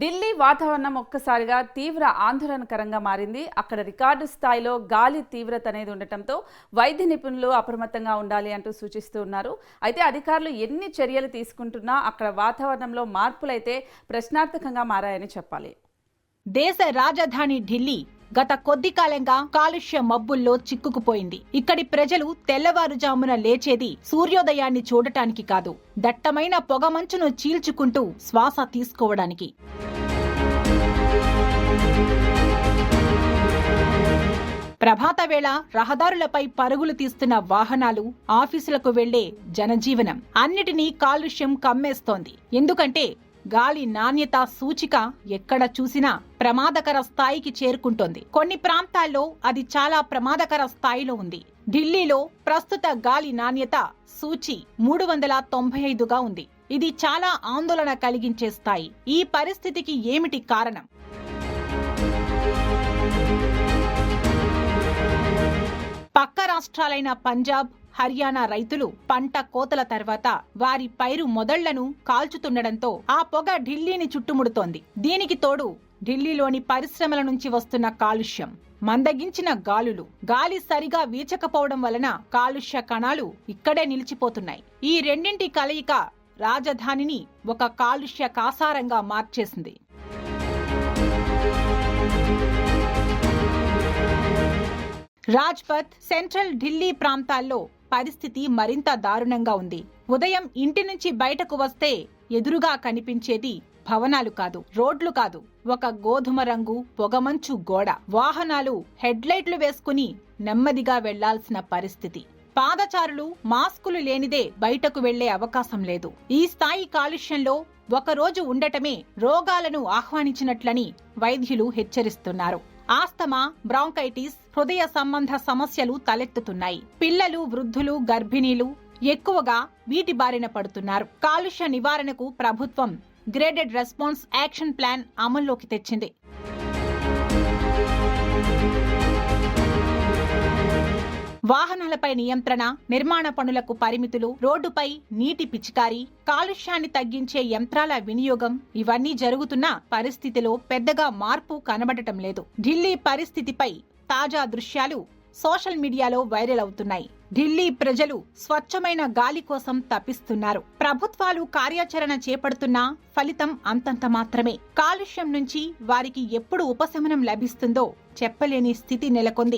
ఢిల్లీ వాతావరణం ఒక్కసారిగా తీవ్ర ఆందోళనకరంగా మారింది. అక్కడ రికార్డు స్థాయిలో గాలి తీవ్రత అనేది ఉండటంతో వైద్య నిపుణులు అప్రమత్తంగా ఉండాలి అంటూ సూచిస్తూ ఉన్నారు. అయితే అధికారులు ఎన్ని చర్యలు తీసుకుంటున్నా అక్కడ వాతావరణంలో మార్పులైతే ప్రశ్నార్థకంగా మారాయని చెప్పాలి. దేశ రాజధాని ఢిల్లీ గత కొద్ది కాలంగా కాలుష్య మబ్బుల్లో చిక్కుకుపోయింది. ఇక్కడి ప్రజలు తెల్లవారుజామున లేచేది సూర్యోదయాన్ని చూడటానికి కాదు, దట్టమైన పొగమంచును చీల్చుకుంటూ శ్వాస తీసుకోవడానికి. ప్రభాత వేళ రహదారులపై పరుగులు తీస్తున్న వాహనాలు, ఆఫీసులకు వెళ్లే జనజీవనం అన్నిటినీ కాలుష్యం కమ్మేస్తోంది. ఎందుకంటే గాలి నాణ్యత సూచిక ఎక్కడ చూసినా ప్రమాదకర స్థాయికి చేరుకుంటోంది. కొన్ని ప్రాంతాల్లో అది చాలా ప్రమాదకర స్థాయిలో ఉంది. ఢిల్లీలో ప్రస్తుత గాలి నాణ్యత సూచి 395గా ఉంది. ఇది చాలా ఆందోళన కలిగించే స్థాయి. ఈ పరిస్థితికి ఏమిటి కారణం? పక్క రాష్ట్రాలైన పంజాబ్, హర్యానా రైతులు పంట కోతల తర్వాత వారి పైరు మొదళ్లను కాల్చుతుండటంతో ఆ పొగ ఢిల్లీని చుట్టుముడుతోంది. దీనికి తోడు ఢిల్లీలోని పరిశ్రమల నుంచి వస్తున్న కాలుష్యం, మందగించిన గాలులు, గాలి సరిగా వీచకపోవడం వలన కాలుష్య కణాలు ఇక్కడే నిలిచిపోతున్నాయి. ఈ రెండింటి కలయిక రాజధానిని ఒక కాలుష్య కాసారంగా మార్చేసింది. రాజ్పథ్, సెంట్రల్ ఢిల్లీ ప్రాంతాల్లో పరిస్థితి మరింత దారుణంగా ఉంది. ఉదయం ఇంటి నుంచి బయటకు వస్తే ఎదురుగా కనిపించేది భవనాలు కాదు, రోడ్లు కాదు, ఒక గోధుమ రంగు పొగమంచు గోడ. వాహనాలు హెడ్లైట్లు వేసుకుని నెమ్మదిగా వెళ్లాల్సిన పరిస్థితి. పాదచారులు మాస్కులు లేనిదే బయటకు వెళ్లే అవకాశం లేదు. ఈ స్థాయి కాలుష్యంలో ఒకరోజు ఉండటమే రోగాలను ఆహ్వానించినట్లని వైద్యులు హెచ్చరిస్తున్నారు. ఆస్తమా, బ్రాంకైటిస్, హృదయ సంబంధ సమస్యలు తలెత్తుతున్నాయి. పిల్లలు, వృద్ధులు, గర్భిణీలు ఎక్కువగా వీటి బారిన పడుతున్నారు. కాలుష్య నివారణకు ప్రభుత్వం గ్రేడెడ్ రెస్పాన్స్ యాక్షన్ ప్లాన్ అమల్లోకి తెచ్చింది. వాహనాలపై నియంత్రణ, నిర్మాణ పనులకు పరిమితులు, రోడ్డుపై నీటి పిచికారీ, కాలుష్యాన్ని తగ్గించే యంత్రాల వినియోగం ఇవన్నీ జరుగుతున్న పరిస్థితిలో పెద్దగా మార్పు కనబడటం లేదు. ఢిల్లీ పరిస్థితిపై తాజా దృశ్యాలు సోషల్ మీడియాలో వైరల్ అవుతున్నాయి. ఢిల్లీ ప్రజలు స్వచ్ఛమైన గాలి కోసం తపిస్తున్నారు. ప్రభుత్వాలు కార్యాచరణ చేపడుతున్నా ఫలితం అంతంత మాత్రమే. కాలుష్యం నుంచి వారికి ఎప్పుడు ఉపశమనం లభిస్తుందో చెప్పలేని స్థితి నెలకొంది.